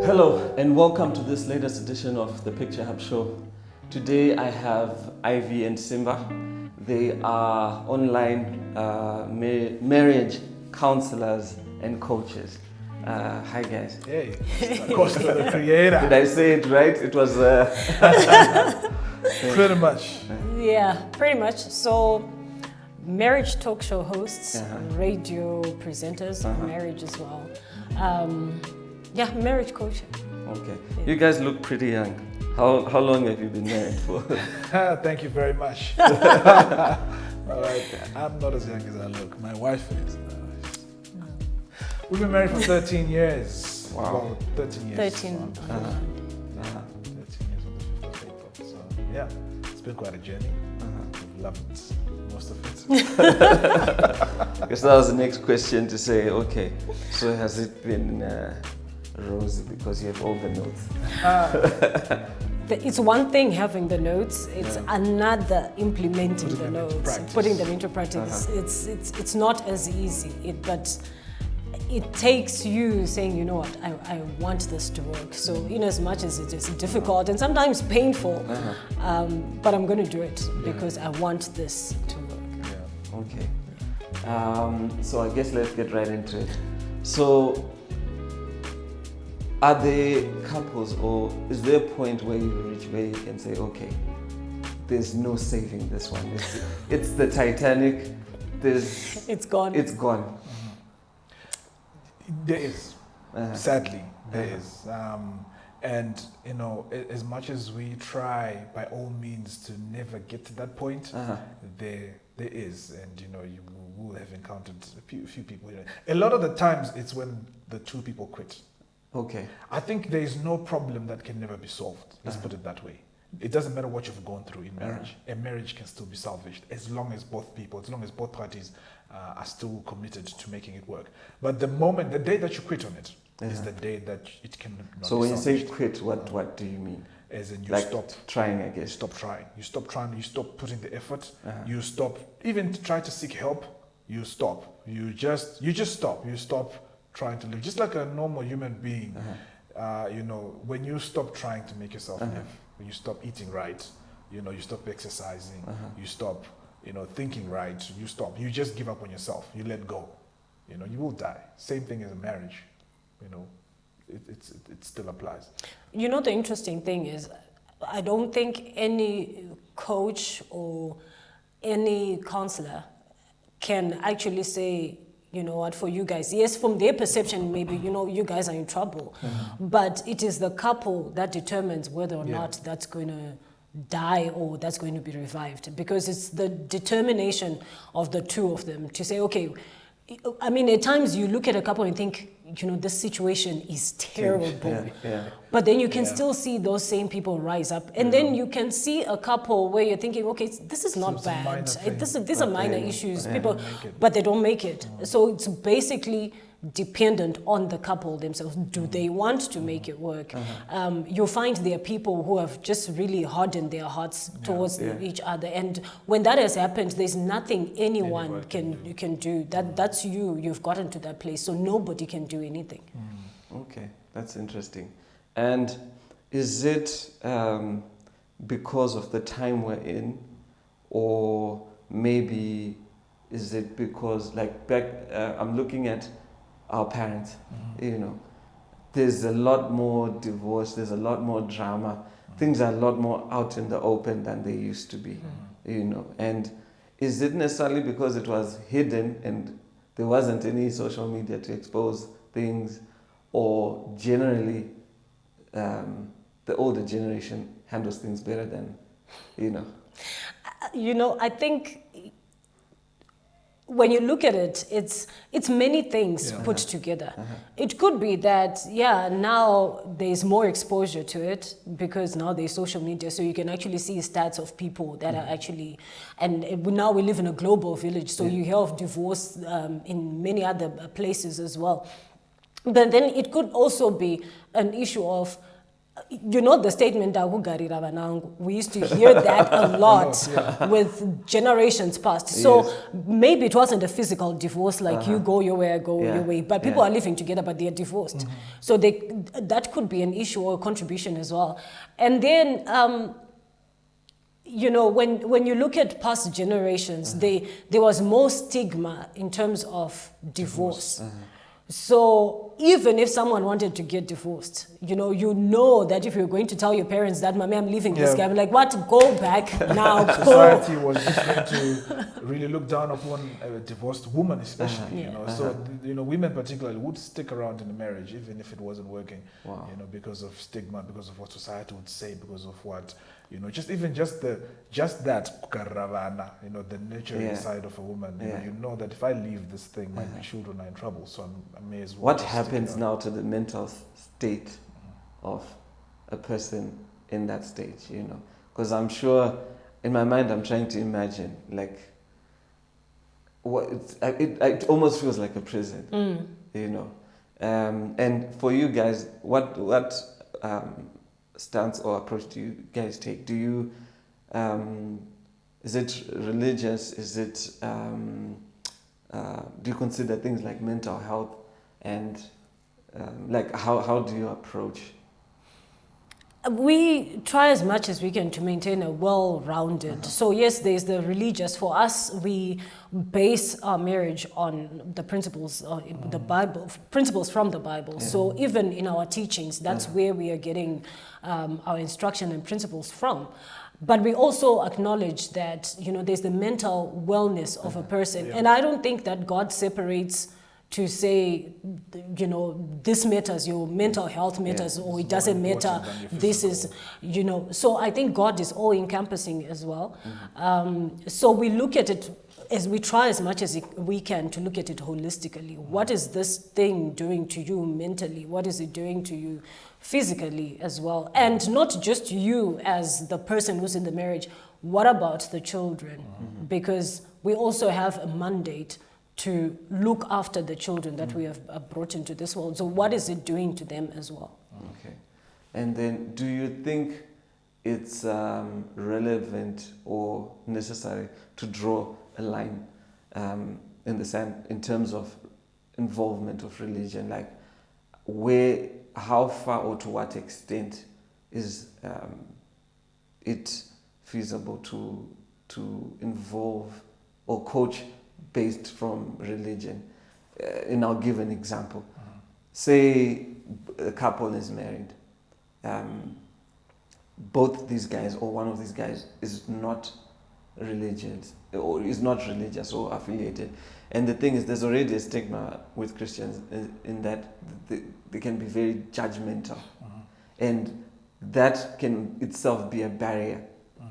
Hello and welcome to this latest edition of the Picturehub show. Today I have Ivy and Simba. They are online marriage counselors and coaches. Hi guys. Hey, Costa the creator. Did I say it right? It was Pretty much. Yeah, pretty much. So, marriage talk show hosts, radio presenters, marriage as well. Yeah, marriage coaching. Okay. Yeah. You guys look pretty young. How long have you been married for? Thank you very much. All right, I'm not as young as I look. My wife is. We've been married for 13 years. Wow. Well, 13 years. 13. 13 years on the 5th of April. So, yeah, it's been quite a journey. I've loved most of it. Because that was the next question to say, okay, so has it been rosy because you have all the notes? It's one thing having the notes, it's another implementing the notes, putting them into practice. It's not as easy, but it takes you saying, you know what, I want this to work. So in as much as it is difficult and sometimes painful, but I'm going to do it because I want this to work. Yeah. Okay. So I guess let's get right into it. So are there couples or is there a point where you reach where you can say, okay, there's no saving this one. It's the Titanic. It's gone. It's gone. There is, sadly, there is. And, you know, as much as we try by all means to never get to that point, there is. And, you know, you will have encountered a few people. A lot of the times it's when the two people quit. Okay. I think there is no problem that can never be solved. Let's put it that way. It doesn't matter what you've gone through in marriage. A marriage can still be salvaged as long as both parties are still committed to making it work. But the day that you quit on it is the day that it can not So be when you say salvaged. quit, what do you mean? As in you like stop trying, I guess. Stop trying. You stop trying. You stop putting the effort. You stop even to try to seek help. You stop. You just stop. You stop trying to live just like a normal human being. You know, when you stop trying to make yourself live, when you stop eating right, you know, you stop exercising, you stop, you know, thinking right, you stop. You just give up on yourself. You let go. You know, you will die. Same thing as a marriage. You know, it still applies. You know, the interesting thing is, I don't think any coach or any counselor can actually say, you know what, for you guys, yes, from their perception, maybe, you know, you guys are in trouble. But it is the couple that determines whether or not that's going to die or that's going to be revived. Because it's the determination of the two of them to say, okay, I mean, at times you look at a couple and think, you know, this situation is terrible. But then you can still see those same people rise up. And then you can see a couple where you're thinking, okay, this is not bad. These are minor issues, people, but they don't make it. So it's basically dependent on the couple themselves. Do they want to make it work? You'll find there are people who have just really hardened their hearts towards each other. And when that has happened, there's nothing anyone can do. That's you. You've gotten to that place. So nobody can do anything. Okay, that's interesting. And is it because of the time we're in, or maybe is it because, like, back, I'm looking at our parents, you know, there's a lot more divorce, there's a lot more drama, things are a lot more out in the open than they used to be, you know. And is it necessarily because it was hidden and there wasn't any social media to expose things, or generally the older generation handles things better than, you know? You know, I think when you look at it, it's many things put together. It could be that, now there's more exposure to it because now there's social media, so you can actually see stats of people that are actually, and now we live in a global village, so you hear of divorce in many other places as well. But then it could also be an issue of you know the statement "Akugarira vanangu." We used to hear that a lot with generations past. So maybe it wasn't a physical divorce, like you go your way, I go your way, but people are living together, but they are divorced. So that could be an issue or a contribution as well. And then, you know, when you look at past generations, there was more stigma in terms of divorce. So even if someone wanted to get divorced, you know that if you're going to tell your parents that, "Mommy, I'm leaving this guy," I'm like, "What? Go back now." Society was just going to really look down upon a divorced woman, especially. So women particularly would stick around in the marriage even if it wasn't working. Wow. Because of stigma, because of what society would say, because of what just that kukaravana, the nurturing side of a woman. You know that if I leave this thing, my children are in trouble, so I may as well. What happens now to the mental state of a person in that stage? Because I'm sure, in my mind, I'm trying to imagine like it almost feels like a prison. And for you guys, what stance or approach do you guys take? Do you is it religious? Is it do you consider things like mental health and like how do you approach? We try as much as we can to maintain a well-rounded. So yes, there's the religious. For us, we base our marriage on the principles of the Bible, principles from the Bible. So even in our teachings, that's where we are getting our instruction and principles from. But we also acknowledge that there's the mental wellness of a person, and I don't think that God separates to say, this matters, your mental health matters, or it doesn't matter, this is, So I think God is all-encompassing as well. So we look at it, as we try as much as we can to look at it holistically. What is this thing doing to you mentally? What is it doing to you physically as well? And not just you as the person who's in the marriage. What about the children? Because we also have a mandate to look after the children that we have brought into this world. So what is it doing to them as well? Okay. And then do you think it's relevant or necessary to draw a line in the sand in terms of involvement of religion? Like how far or to what extent is it feasible to involve or coach based from religion? And I'll give an example. Say a couple is married. Both these guys or one of these guys is not religious or affiliated. And the thing is, there's already a stigma with Christians in that they can be very judgmental. And that can itself be a barrier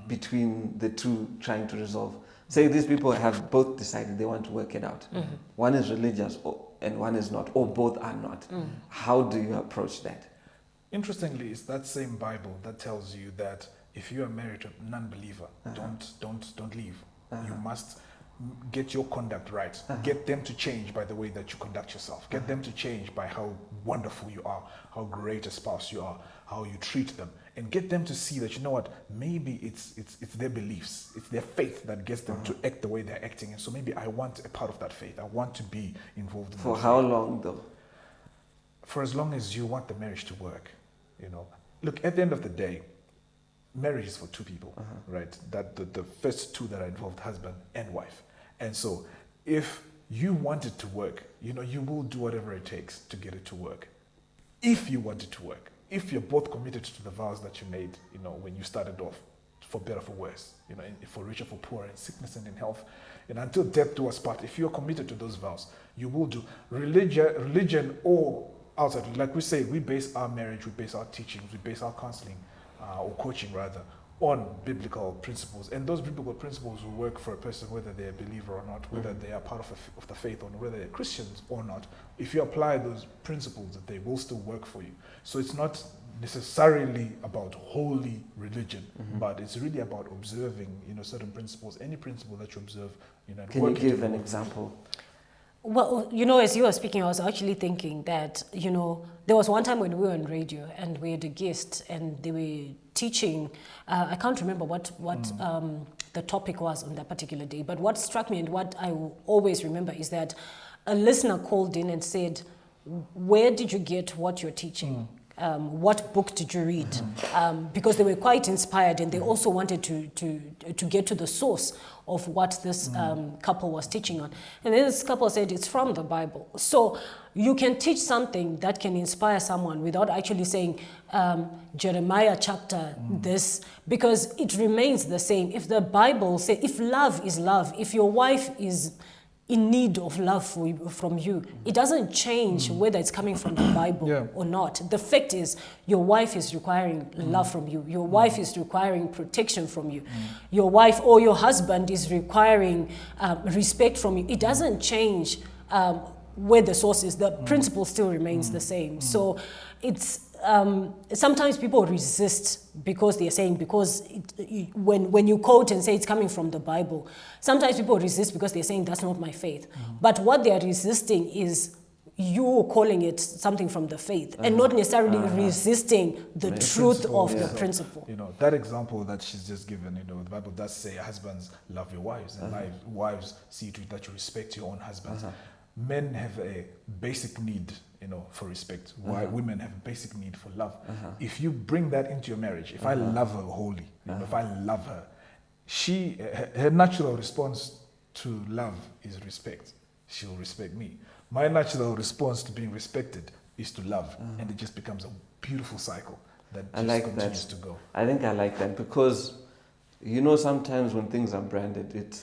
between the two trying to resolve. Say these people have both decided they want to work it out. One is religious and one is not, or both are not. How do you approach that? Interestingly, it's that same Bible that tells you that if you are married to a non-believer, don't leave. You must get your conduct right. Get them to change by the way that you conduct yourself. Get them to change by how wonderful you are, how great a spouse you are, how you treat them, and get them to see that, maybe it's their beliefs, it's their faith that gets them to act the way they're acting. And so maybe I want a part of that faith. I want to be involved in For how long though? For as long as you want the marriage to work. Look, at the end of the day, marriage is for two people, right? That the first two that are involved, husband and wife. And so if you want it to work, you will do whatever it takes to get it to work. If you want it to work, if you're both committed to the vows that you made, when you started off, for better, for worse, for richer, for poorer, in sickness and in health, and until death do us part, if you're committed to those vows, you will do. Religion or outside, like we say, we base our marriage, we base our teachings, we base our counseling, or coaching rather, on biblical principles. And those biblical principles will work for a person whether they're a believer or not, whether they are part of the faith or whether they're Christians or not. If you apply those principles, they will still work for you. So it's not necessarily about holy religion, but it's really about observing, certain principles. Any principle that you observe, Can you give an example? Well, you know, as you were speaking, I was actually thinking that, you know, there was one time when we were on radio and we had a guest and they were teaching, I can't remember what the topic was on that particular day, but what struck me and what I will always remember is that a listener called in and said, where did you get what you're teaching? What book did you read? Because they were quite inspired and they also wanted to get to the source of what this couple was teaching on. And then this couple said it's from the Bible. So you can teach something that can inspire someone without actually saying Jeremiah chapter this, because it remains the same. If the Bible says, if love is love, if your wife is in need of love from you, it doesn't change whether it's coming from the Bible or not. The fact is, your wife is requiring love from you. Your wife is requiring protection from you. Your wife or your husband is requiring respect from you. It doesn't change where the source is. The principle still remains the same. So it's sometimes people resist because they're saying, when you quote and say it's coming from the Bible, sometimes people resist because they're saying that's not my faith. But what they're resisting is you calling it something from the faith and not necessarily resisting the truth of the principle. You know, that example that she's just given, you know, the Bible does say husbands love your wives and wives see to it that you respect your own husbands. Men have a basic need, you know, for respect. Why women have a basic need for love. If you bring that into your marriage, if I love her wholly, you know, if I love her, her natural response to love is respect. She'll respect me. My natural response to being respected is to love, and it just becomes a beautiful cycle that just continues to go. I think I like that because, you know, sometimes when things are branded,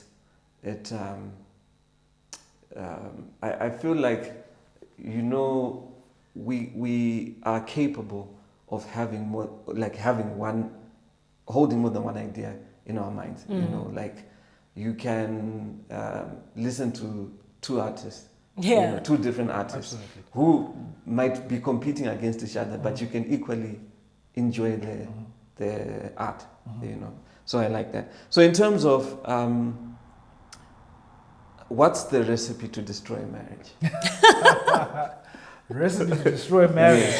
I feel like, you know, we are capable of having holding more than one idea in our minds. You know, like you can listen to two artists, you know, two different artists who might be competing against each other, but you can equally enjoy the art. You know, so I like that. So in terms of what's the recipe to destroy marriage? Recipe to destroy marriage?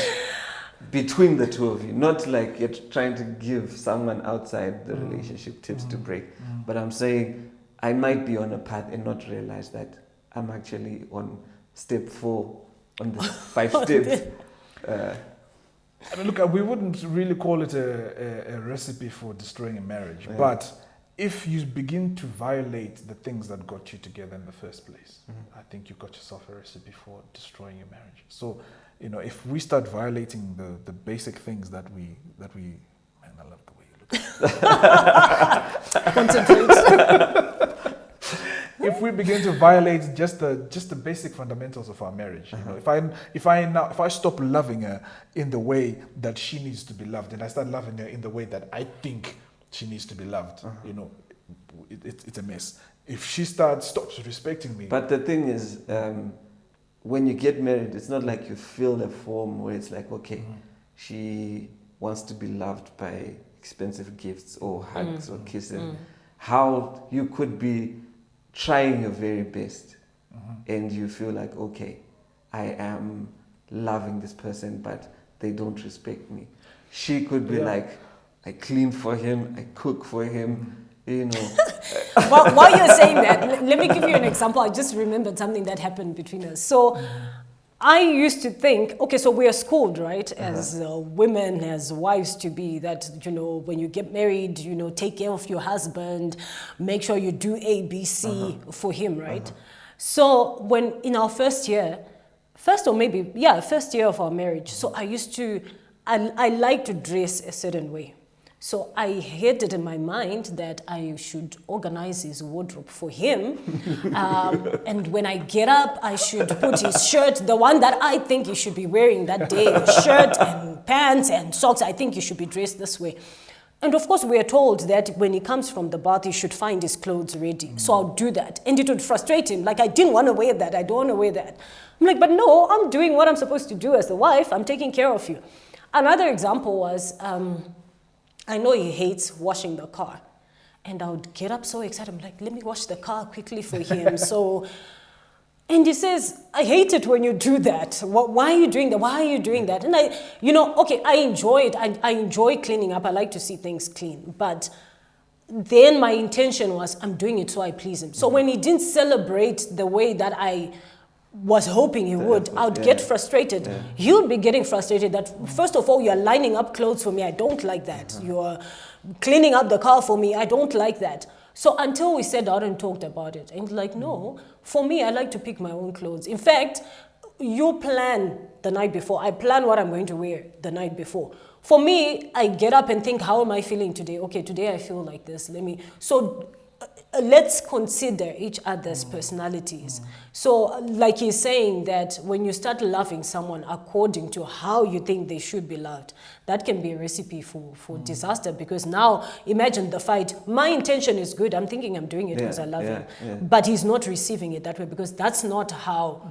Between the two of you. Not like you're trying to give someone outside the relationship tips to break. But I'm saying I might be on a path and not realize that I'm actually on step 4 on the 5 steps. I mean, look, we wouldn't really call it a recipe for destroying a marriage. But if you begin to violate the things that got you together in the first place, I think you got yourself a recipe for destroying your marriage. So, you know, if we start violating the basic things that we, man, I love the way you look at it. Concentrate. If we begin to violate just the basic fundamentals of our marriage, you know, if I stop loving her in the way that she needs to be loved, and I start loving her in the way that I think she needs to be loved, you know, it's a mess. If she stops respecting me. But the thing is, when you get married, it's not like you fill a form where it's like, okay, she wants to be loved by expensive gifts or hugs or kisses. How you could be trying your very best and you feel like, okay, I am loving this person, but they don't respect me. She could be like, I clean for him, I cook for him, you know. Well, while you're saying that, let me give you an example. I just remembered something that happened between us. So I used to think, okay, so we are schooled, right, as women, as wives to be, that, you know, when you get married, you know, take care of your husband, make sure you do A, B, C for him, right? So when in our first year of our marriage, so I like to dress a certain way. So I had it in my mind that I should organize his wardrobe for him. And when I get up, I should put his shirt, the one that I think he should be wearing that day, shirt and pants and socks, I think he should be dressed this way. And of course, we are told that when he comes from the bath, he should find his clothes ready. So I'll do that. And it would frustrate him. Like, I didn't want to wear that. I don't want to wear that. I'm like, but no, I'm doing what I'm supposed to do as the wife. I'm taking care of you. Another example was, I know he hates washing the car. And I would get up so excited. I'm like, let me wash the car quickly for him. So And he says, I hate it when you do that. Why are you doing that? Why are you doing that? And I enjoy it. I enjoy cleaning up. I like to see things clean. But then my intention was, I'm doing it so I please him. So when he didn't celebrate the way that I was hoping he would, I would get frustrated. Yeah. He would be getting frustrated that, first of all, you're lining up clothes for me. I don't like that. You're cleaning up the car for me. I don't like that. So until we sat down and talked about it, and like, no, for me, I like to pick my own clothes. In fact, you plan the night before. I plan what I'm going to wear the night before. For me, I get up and think, how am I feeling today? Okay, today I feel like this. Let's consider each other's personalities. So like he's saying that when you start loving someone according to how you think they should be loved, that can be a recipe for disaster, because now imagine the fight. My intention is good. I'm thinking I'm doing it because I love him. Yeah. But he's not receiving it that way because that's not how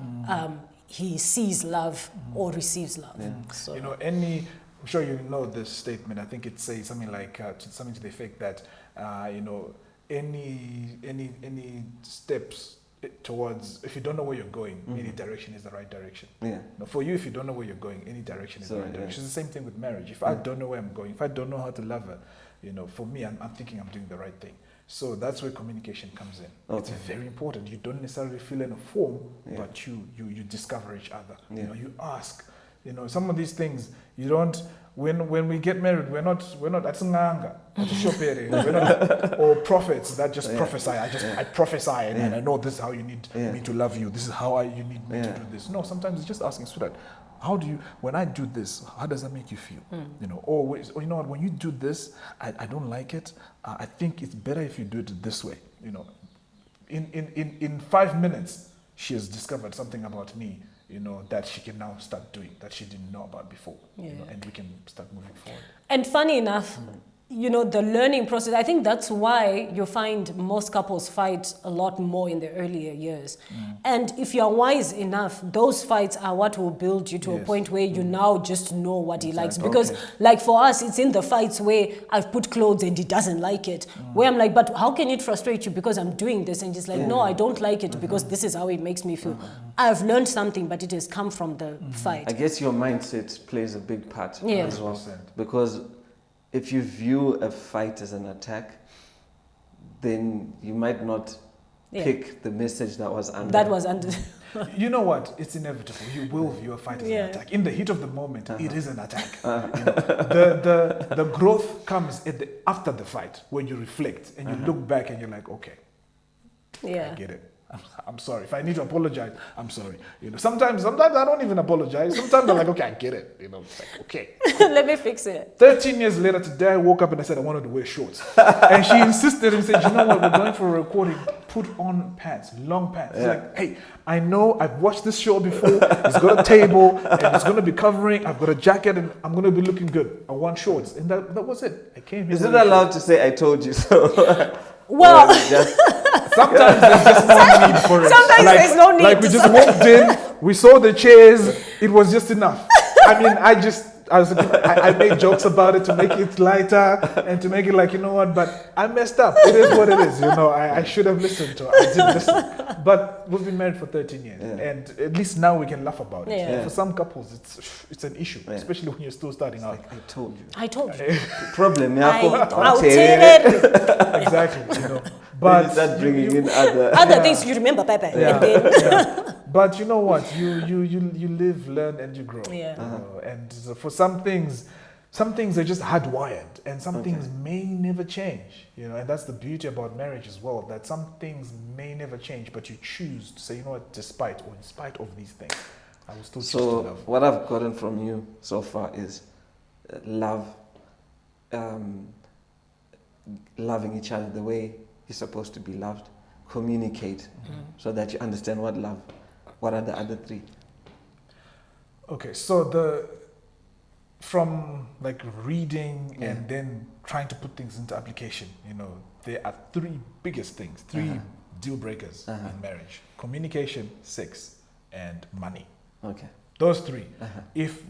he sees love or receives love. Yeah. So. I'm sure you know this statement. I think it says something like, something to the effect that, any steps towards, if you don't know where you're going, any direction is the right direction. Yeah. Now for you, if you don't know where you're going, any direction is the right direction. It's the same thing with marriage. If I don't know where I'm going, if I don't know how to love her, for me, I'm thinking I'm doing the right thing. So that's where communication comes in. Okay. It's very important. You don't necessarily fill in a form, but you discover each other. Yeah. You ask. Some of these things you don't. When we get married, we're not at Sanganga, we're not, or prophets that just prophesy. I prophesy and I know this is how you need me to love you. This is how you need me to do this. No, sometimes it's just asking, sweetheart, when I do this, how does that make you feel? Or you know what, when you do this, I don't like it. I think it's better if you do it this way. In 5 minutes, she has discovered something about me, that she can now start doing, that she didn't know about before, and we can start moving forward. And funny enough, the learning process, I think that's why you find most couples fight a lot more in the earlier years. And if you're wise enough, those fights are what will build you to a point where you now just know what he likes. Because like for us, it's in the fights where I've put clothes and he doesn't like it. Where I'm like, but how can it frustrate you because I'm doing this? And he's like, no, I don't like it because this is how it makes me feel. I've learned something, but it has come from the fight. I guess your mindset plays a big part as well. Because if you view a fight as an attack, then you might not pick the message that was under. That was under. You know what? It's inevitable. You will view a fight as an attack. In the heat of the moment, it is an attack. The growth comes after the fight, when you reflect and you look back and you're like, okay, I get it. I'm sorry. If I need to apologize, I'm sorry. Sometimes I don't even apologize. Sometimes I'm like, okay, I get it. It's like, okay. Let me fix it. 13 years later, today I woke up and I said I wanted to wear shorts. And she insisted and said, you know what, we're going for a recording. Put on pants, long pants. It's like, hey, I know I've watched this show before. It's got a table and it's going to be covering. I've got a jacket and I'm going to be looking good. I want shorts. And that was it. I came here. Is it allowed to say I told you so? Well, sometimes there's just no need for it. Sometimes there's no need. Like we just walked in, we saw the chairs, it was just enough. I mean, I made jokes about it to make it lighter and to make it like, but I messed up. It is what it is, I should have listened to her. I didn't listen. But we've been married for 13 years and at least now we can laugh about it. For some couples, it's an issue, especially when you're still starting out. Like, I told you. Problem. I'll tell it. Exactly, But you start bringing in other things you remember, Pepe. But you know what? You live, learn, and you grow. And so for some things are just hardwired, and some things may never change. And that's the beauty about marriage as well. That some things may never change, but you choose to say, you know what? In spite of these things, I will still choose to love. So what I've gotten from you so far is love, loving each other the way you're supposed to be loved, communicate so that you understand what are the other three. Okay, so from like reading and then trying to put things into application, there are three biggest things, deal breakers in marriage: communication, sex, and money. Okay, those three. If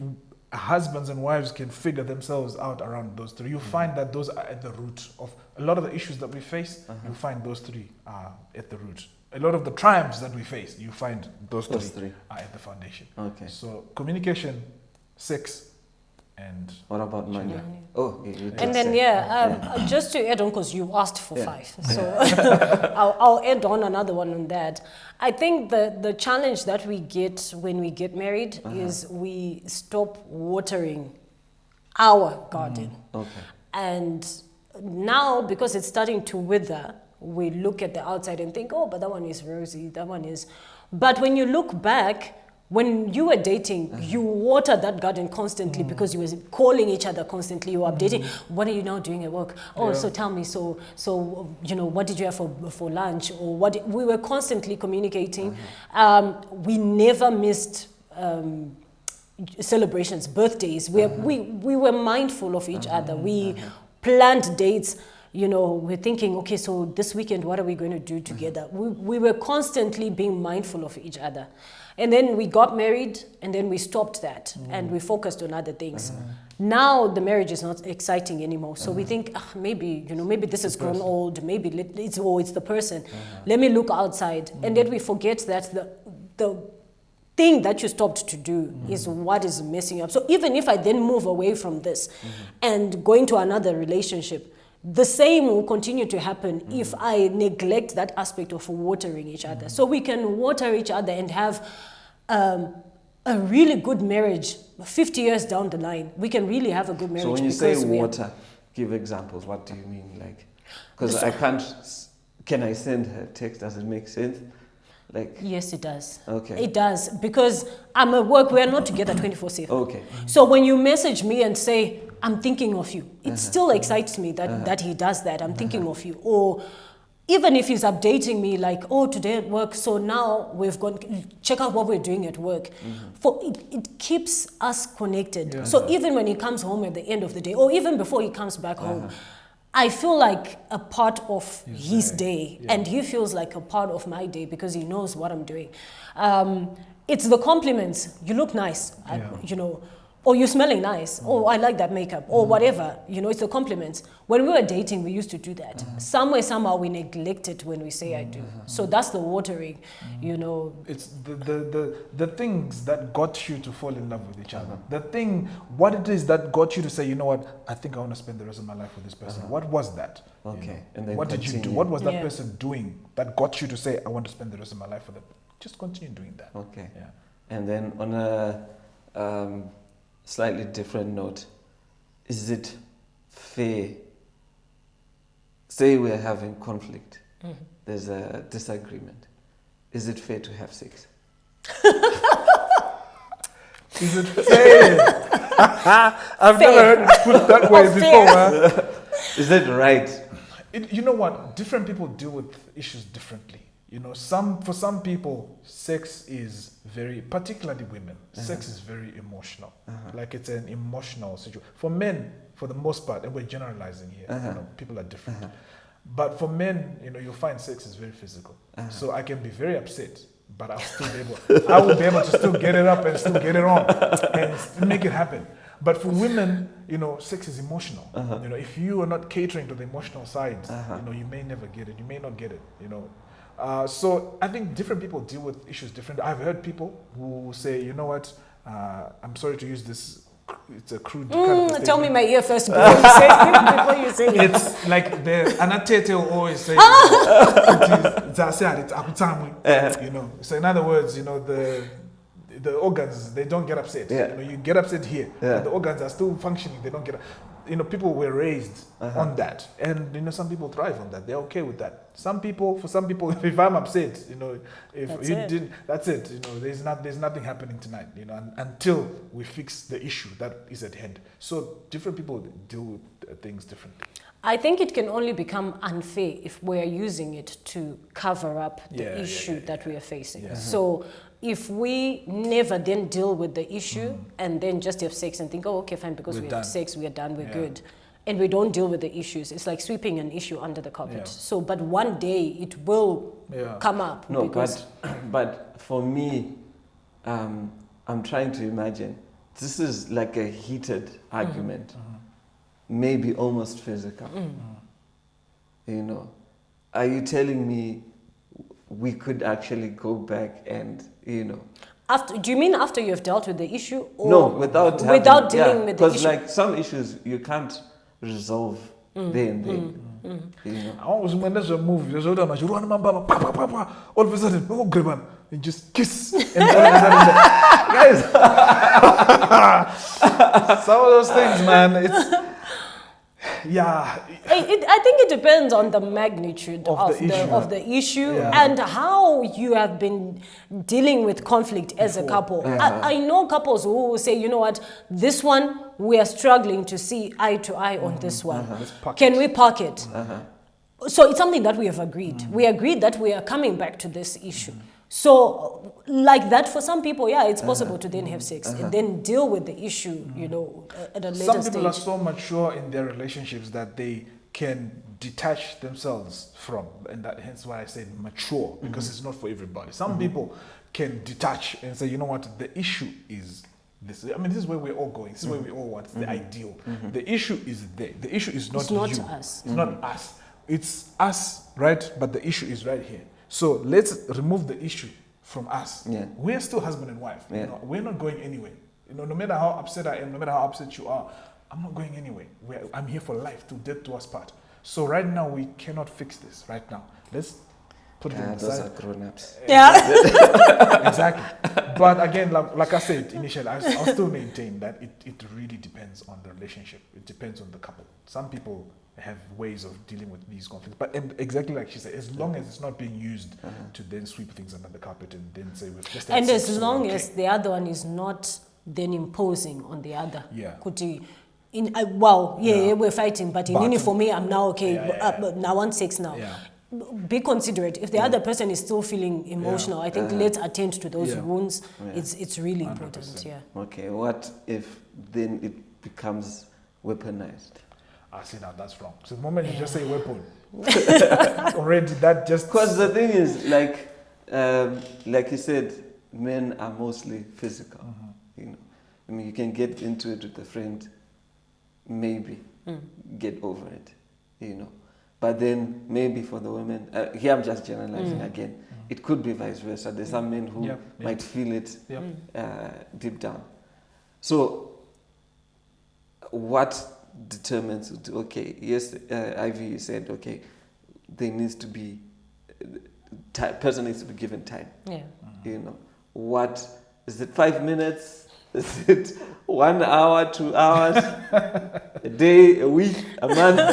husbands and wives can figure themselves out around those three, you'll find that those are at the root of a lot of the issues that we face. You'll find those three are at the root a lot of the triumphs that we face, you find those three are at the foundation. Okay. So communication, sex, and what about money? Oh, you and then just to add on, because you asked for 5, so I'll add on another one on that. I think the challenge that we get when we get married is we stop watering our garden. Okay. And now, because it's starting to wither, we look at the outside and think, oh, but that one is rosy, that one is. But when you look back, when you were dating, you watered that garden constantly because you were calling each other constantly. You were updating. What are you now doing at work? Oh, so tell me. So what did you have for lunch? Or what? We were constantly communicating. We never missed celebrations, birthdays. We were mindful of each other. We planned dates. We're thinking, okay, so this weekend, what are we going to do together? We were constantly being mindful of each other. And then we got married, and then we stopped that, and we focused on other things. Now the marriage is not exciting anymore. So we think, maybe this has grown old. Maybe it's the person. Let me look outside. And then we forget that the thing that you stopped to do is what is messing you up. So even if I then move away from this and go into another relationship, the same will continue to happen if I neglect that aspect of watering each other. So we can water each other and have a really good marriage 50 years down the line. We can really have a good marriage. So when you say water, give examples. What do you mean? Like, because can I send her text? Does it make sense? Like, yes, it does. Okay. It does, because I'm at work. We are not together 24/7. Okay. So when you message me and say, I'm thinking of you, it still excites me that he does that. I'm thinking of you. Or even if he's updating me like, oh, today at work, so now we've gone, check out what we're doing at work. For it keeps us connected. Yeah. So even when he comes home at the end of the day, or even before he comes back home, I feel like a part of his day, and he feels like a part of my day because he knows what I'm doing. It's the compliments. You look nice, or you're smelling nice, or I like that makeup, or whatever. It's the compliments. When we were dating, we used to do that. Somehow we neglect it when we say I do. So that's the watering, It's the things that got you to fall in love with each other. What it is that got you to say, you know what, I think I want to spend the rest of my life with this person. What was that? Okay. And then what did you do? What was that person doing that got you to say, I want to spend the rest of my life with them? Just continue doing that. Okay. Yeah. And then on a slightly different note, is it fair? Say we're having conflict. There's a disagreement. Is it fair to have sex? Is it fair? I've never heard it put that way before. Huh? Is it right? You know what? Different people deal with issues differently. For some people, sex is very, particularly women, sex is very emotional. Like it's an emotional situation. For men, for the most part, and we're generalizing here, people are different. But for men, you'll find sex is very physical. So I can be very upset, but I will be able to still get it up and still get it on and still make it happen. But for women, sex is emotional. If you are not catering to the emotional side, you may never get it. You may not get it, So I think different people deal with issues differently. I've heard people who say, you know what, I'm sorry to use this, it's a crude kind of tell me my ear first before you say it. It's like Anatete will always say, So in other words, the organs, they don't get upset. You get upset here, but the organs are still functioning. They don't get. People were raised on that, and some people thrive on that. They're okay with that. For some people, if I'm upset, that's it. There's nothing happening tonight. Until we fix the issue that is at hand. So different people deal with things differently. I think it can only become unfair if we're using it to cover up the issue that we are facing. Yeah. So if we never then deal with the issue and then just have sex and think, oh, okay, fine, because we have sex, we are done, we're good. And we don't deal with the issues. It's like sweeping an issue under the carpet. Yeah. So, but one day it will come up. No, but for me, I'm trying to imagine, this is like a heated argument. Maybe almost physical. Are you telling me we could actually go back and, Do you mean after you have dealt with the issue? Or no, without dealing with the issue? Because like some issues you can't resolve there and then. I always when there's a movie, there's all of a sudden, oh, grab him and just kiss. And guys, some of those things, man, it's yeah. I think it depends on the magnitude of the issue Yeah. and how you have been dealing with conflict as a couple. I know couples who will say, you know what, this one, we are struggling to see eye to eye on this one. Can we park it? So it's something that we have agreed. We agreed that we are coming back to this issue. So like that, for some people, it's possible to then have sex and then deal with the issue, at a later some stage. people are so mature in their relationships that they can detach themselves from, and that hence why I say mature, because it's not for everybody. Some people can detach and say, you know what, the issue is this. I mean, this is where we're all going. This is where we all want. It's the ideal. The issue is there. The issue is not you. It's not us. It's not us. It's us, right? But the issue is right here. So let's remove the issue from us. Yeah. We're still husband and wife. Yeah. We're not going anywhere. No matter how upset I am, no matter how upset you are, I'm not going anywhere. I'm here for life, till death do us part. So right now we cannot fix this. Right now, let's put it on the Those side. are grown-ups. Yeah. Exactly. But again, like I said initially, I'll still maintain that it really depends on the relationship. It depends on the couple. Some people have ways of dealing with these conflicts, but exactly like she said, as long as it's not being used to then sweep things under the carpet and then say we've just had And sex, as so long okay. as the other one is not then imposing on the other. Yeah. We're fighting, but for me, I'm now okay. I want sex now. Yeah. Be considerate. If the other person is still feeling emotional, I think let's attend to those wounds. Yeah. It's really 100%. important. Yeah. Okay, what if then it becomes weaponized? I see now that's wrong. So the moment you just say weapon, already that just Because the thing is, like you said, men are mostly physical. I mean, you can get into it with a friend, maybe get over it, But then maybe for the women, here I'm just generalizing again. It could be vice versa. There's some men who might feel it deep down. So, what determines? Okay, yes, Ivy, you said okay, there needs to be person needs to be given time. Yeah. What is it? 5 minutes? Is it 1 hour, 2 hours, a day, a week, a month?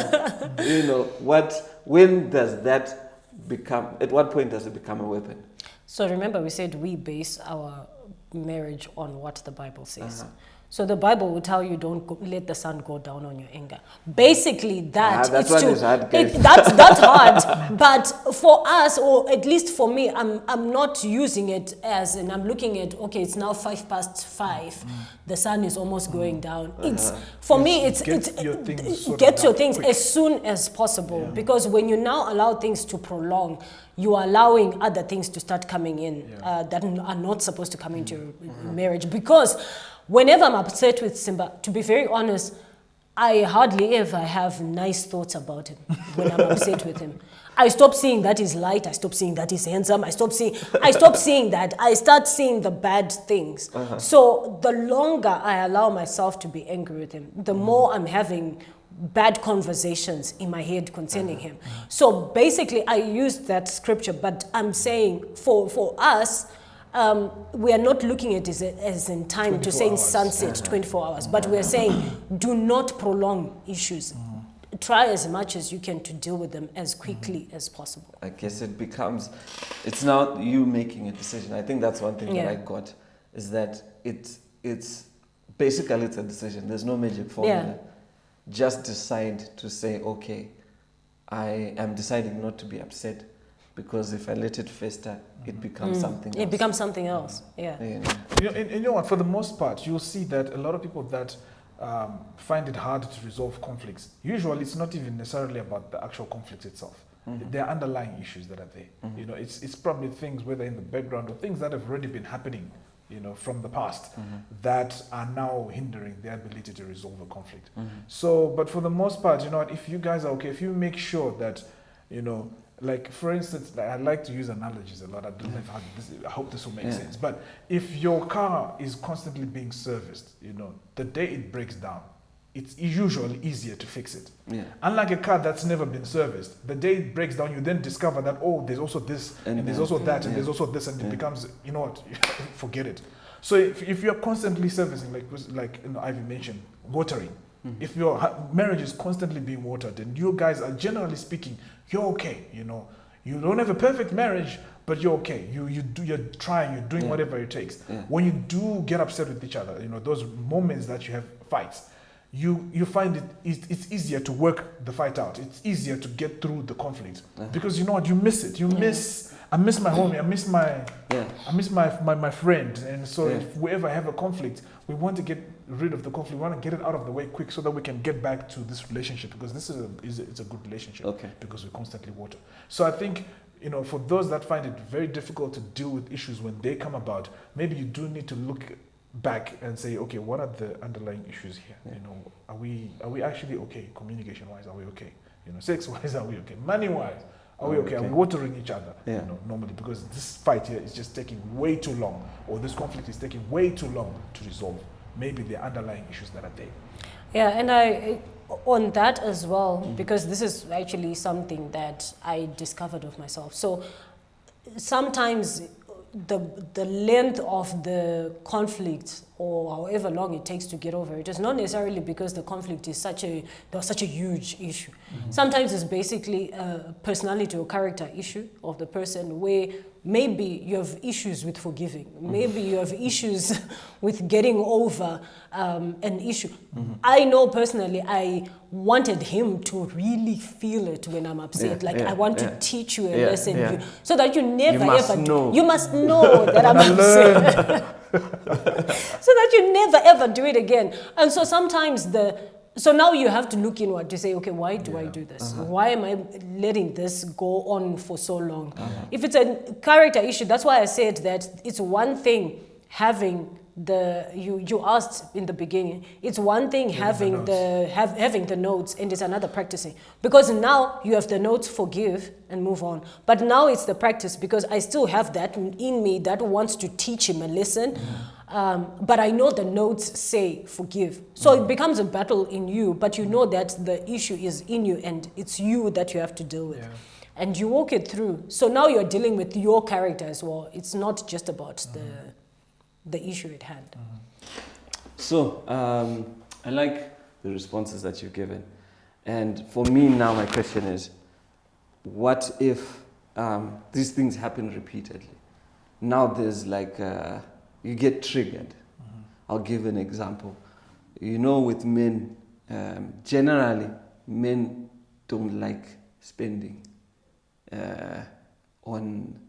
When does that become, at what point does it become a weapon? So remember, we said we base our marriage on what the Bible says. So the Bible will tell you let the sun go down on your anger. Basically, that's hard, guys. That's hard. But for us, or at least for me, I'm not using it as, and I'm looking at, okay, it's now 5:05. The sun is almost going down. It's for me, it's get your things as soon as possible, because when you now allow things to prolong, you are allowing other things to start coming in that are not supposed to come into your marriage. Because whenever I'm upset with Simba, to be very honest, I hardly ever have nice thoughts about him when I'm upset with him. I stop seeing that he's light. I stop seeing that he's handsome. I stop seeing that. I start seeing the bad things. So the longer I allow myself to be angry with him, the more I'm having bad conversations in my head concerning him. So basically, I used that scripture, but I'm saying for us, we are not looking at it as in time to say sunset 24 hours, but we are saying do not prolong issues. Try as much as you can to deal with them as quickly as possible. I guess it's now you making a decision. I think that's one thing that I got, is that it's basically it's a decision. There's no magic formula. Just decide to say, okay, I am deciding not to be upset, because if I let it fester, it becomes something else. It becomes something else, You know what, for the most part, you'll see that a lot of people that find it hard to resolve conflicts, usually it's not even necessarily about the actual conflict itself. There are underlying issues that are there. It's probably things, whether in the background or things that have already been happening, from the past, that are now hindering their ability to resolve a conflict. So, but for the most part, if you guys are okay, if you make sure that, Like, for instance, I like to use analogies a lot. I don't know if I hope this will make sense. But if your car is constantly being serviced, you know, the day it breaks down, it's usually easier to fix it. Yeah. Unlike a car that's never been serviced, the day it breaks down, you then discover that, oh, there's also this, and there's also that, and there's also this, and it becomes, you know what, forget it. So if you're constantly servicing, like you know, Ivy mentioned, watering, if your marriage is constantly being watered, and you guys are generally speaking, you're okay, you know. You don't have a perfect marriage, but you're okay. You're trying, you're doing whatever it takes. Yeah. When you do get upset with each other, you know, those moments that you have fights, you find it's easier to work the fight out. It's easier to get through the conflict because you know what, you miss it. I miss my homie. I miss my friend. And so if we ever have a conflict, we want to get rid of the conflict. We want to get it out of the way quick so that we can get back to this relationship, because this it's a good relationship. Okay. Because we constantly water. So I think, you know, for those that find it very difficult to deal with issues when they come about, maybe you do need to look back and say, okay, what are the underlying issues here? You know, are we actually okay? Communication wise, are we okay? You know, sex wise, are we okay? Money wise, are we okay? Are we watering each other? You know, normally, because this fight here is just taking way too long, or this conflict is taking way too long to resolve. Maybe the underlying issues that are there. Yeah, and I on that as well, because this is actually something that I discovered of myself. So sometimes the length of the conflict, or however long it takes to get over it, is not necessarily because the conflict is such a huge issue. Sometimes it's basically a personality or character issue of the person, where maybe you have issues with forgiving, maybe you have issues with getting over an issue. I know personally, I wanted him to really feel it when I'm upset. I want to teach you a lesson, so that you never you must know that I'm upset. So that you never ever do it again. And so sometimes so now you have to look inward to say, okay, why do I do this? Why am I letting this go on for so long? If it's a character issue, that's why I said that it's one thing having you asked in the beginning, it's one thing having the notes, and it's another practicing. Because now you have the notes, forgive and move on. But now it's the practice, because I still have that in me that wants to teach him a lesson. But I know the notes say forgive. So it becomes a battle in you, but you know that the issue is in you and it's you that you have to deal with. And you walk it through. So now you're dealing with your character as well. It's not just about the issue at hand. So I like the responses that you've given. And for me now, my question is, what if these things happen repeatedly? Now there's you get triggered. I'll give an example. You know, with men, generally, men don't like spending on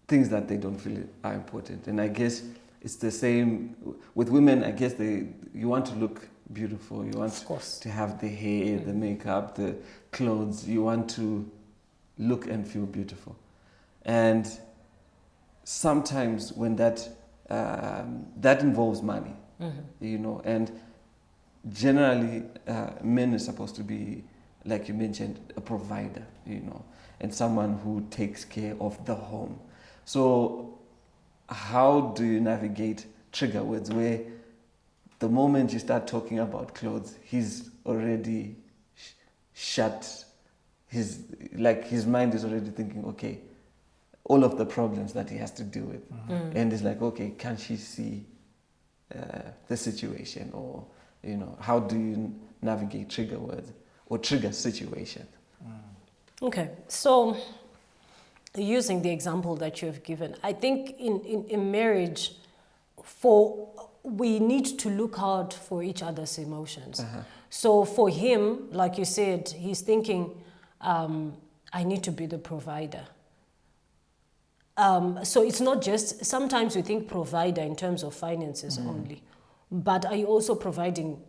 things that they don't feel are important. And I guess it's the same with women. I guess you want to look beautiful. You want to have the hair, the makeup, the clothes. You want to look and feel beautiful. And sometimes when that involves money, you know, and generally men are supposed to be, like you mentioned, a provider, you know, and someone who takes care of the home. So how do you navigate trigger words where the moment you start talking about clothes, he's already shut, his mind is already thinking, okay, all of the problems that he has to deal with. And it's like, okay, can she see the situation? Or, you know, how do you navigate trigger words or trigger situations? Okay, so using the example that you have given, I think in marriage, we need to look out for each other's emotions. So for him, like you said, he's thinking, I need to be the provider. So it's not just, sometimes we think provider in terms of finances only, but are you also providing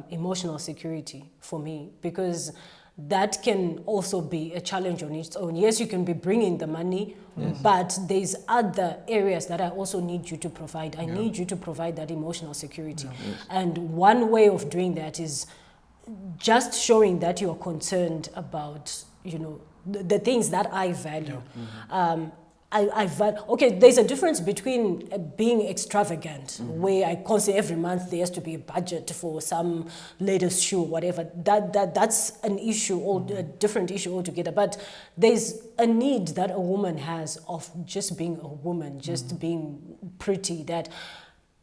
emotional security for me? Because that can also be a challenge on its own. Yes, you can be bringing the money, but there's other areas that I also need you to provide. I need you to provide that emotional security. And one way of doing that is just showing that you're concerned about, the things that I value. Okay, there's a difference between being extravagant, where I constantly every month there has to be a budget for some latest shoe, whatever. That's an issue, or a different issue altogether. But there's a need that a woman has of just being a woman, just being pretty.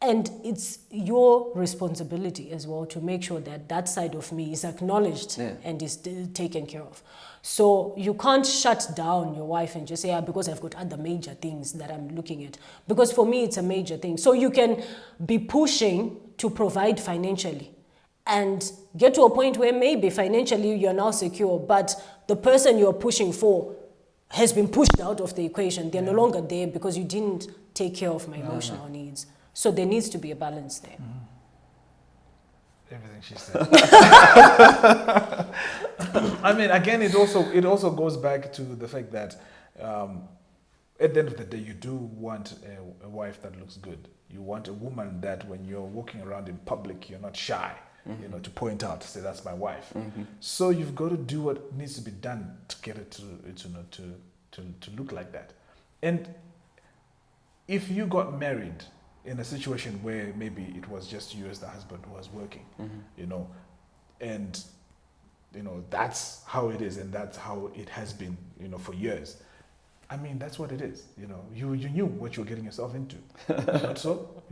And it's your responsibility as well to make sure that that side of me is acknowledged and is taken care of. So you can't shut down your wife and just say, because I've got other major things that I'm looking at. Because for me, it's a major thing. So you can be pushing to provide financially and get to a point where maybe financially you're now secure, but the person you're pushing for has been pushed out of the equation. They're no longer there because you didn't take care of my emotional needs. So there needs to be a balance there. Everything she said. I mean, again, it also goes back to the fact that at the end of the day, you do want a wife that looks good. You want a woman that when you're walking around in public, you're not shy, to point out, to say, that's my wife. So you've got to do what needs to be done to get it to look like that. And if you got married in a situation where maybe it was just you as the husband who was working, and that's how it is, and that's how it has been, for years. I mean, that's what it is. You knew what you're getting yourself into. Not so?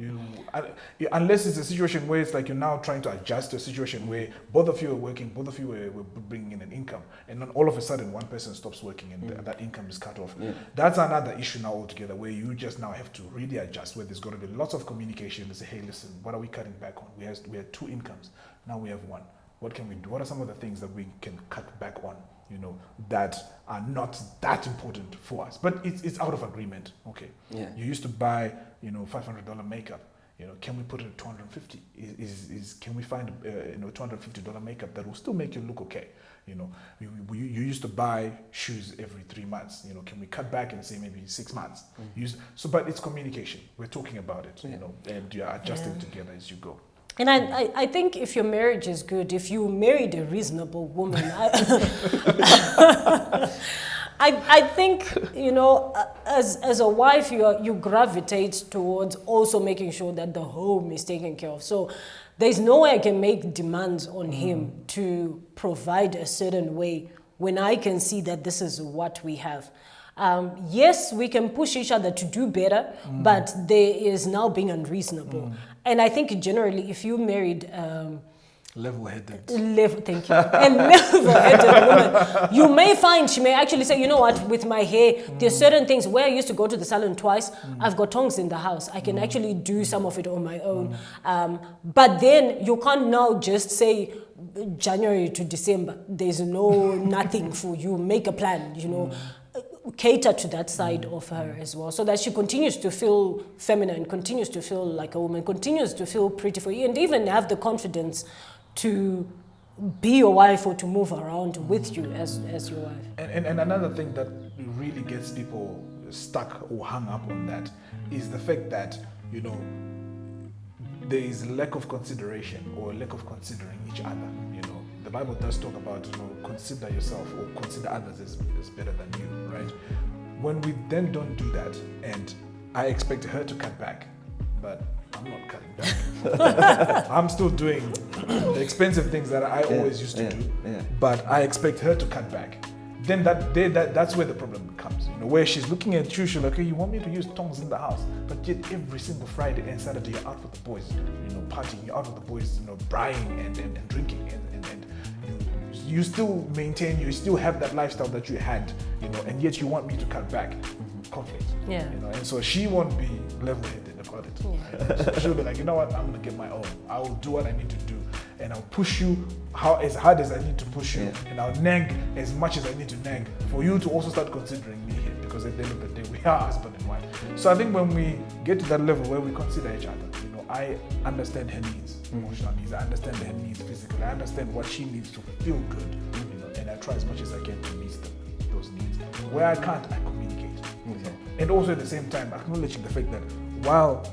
Unless it's a situation where it's like you're now trying to adjust to a situation where both of you are working, both of you were bringing in an income, and then all of a sudden one person stops working and that income is cut off. That's another issue now altogether, where you just now have to really adjust, where there's got to be lots of communication to say, hey, listen, what are we cutting back on? We had 2 incomes, now we have 1. What can we do? What are some of the things that we can cut back on, that are not that important for us? But it's out of agreement. Okay. Yeah. You used to buy, $500 makeup. Can we put it at $250? Can we find $250 makeup that will still make you look okay? You used to buy shoes every 3 months. Can we cut back and say maybe 6 months? But it's communication. We're talking about it. And you're adjusting together as you go. And I think if your marriage is good, if you married a reasonable woman, I think, as a wife, you gravitate towards also making sure that the home is taken care of. So there's no way I can make demands on him to provide a certain way when I can see that this is what we have. Yes, we can push each other to do better, but there is now being unreasonable. And I think generally, if you married level-headed. Thank you. And level-headed woman, you may find she may actually say, with my hair, there's certain things where I used to go to the salon twice. I've got tongs in the house. I can actually do some of it on my own. But then you can't now just say January to December, there's nothing for you. Make a plan, cater to that side of her as well, so that she continues to feel feminine, continues to feel like a woman, continues to feel pretty for you, and even have the confidence to be your wife or to move around with you as your wife. And another thing that really gets people stuck or hung up on that is the fact that, there is lack of consideration or lack of considering each other. The Bible does talk about, consider yourself or consider others as better than you, right? When we then don't do that, and I expect her to cut back, but I'm not cutting back. I'm still doing the expensive things that I always used to do, but I expect her to cut back. Then that's where the problem comes, where she's looking at you, she's like, okay, you want me to use tongs in the house, but yet every single Friday and Saturday you're out with the boys, partying, you're out with the boys, braaiing and drinking, and you still maintain, you still have that lifestyle that you had, and yet you want me to cut back. Conflict. Yeah. And so she won't be level-headed about it. Yeah. So she'll be like, I'm gonna get my own. I will do what I need to do, and I'll push you as hard as I need to push you, and I'll nag as much as I need to nag for you to also start considering me here, because at the end of the day, we are husband and wife. So I think when we get to that level where we consider each other, I understand her needs, emotional needs. I understand her needs physically. I understand what she needs to feel good, and I try as much as I can to meet those needs. Where I can't, I communicate. And also at the same time, acknowledging the fact that while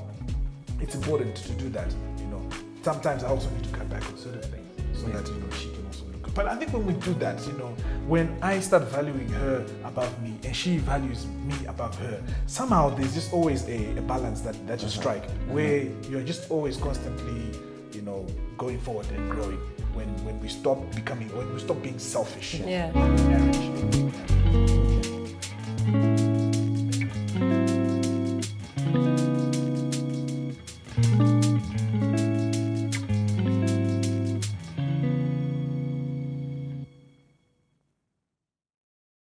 it's important to do that, sometimes I also need to cut back on certain things. so that she can also look good. But I think when we do that, when I start valuing her above me and she values me above her, somehow there's just always a balance that you strike, where you're just always constantly going forward and growing when we stop being selfish. Yeah. in marriage.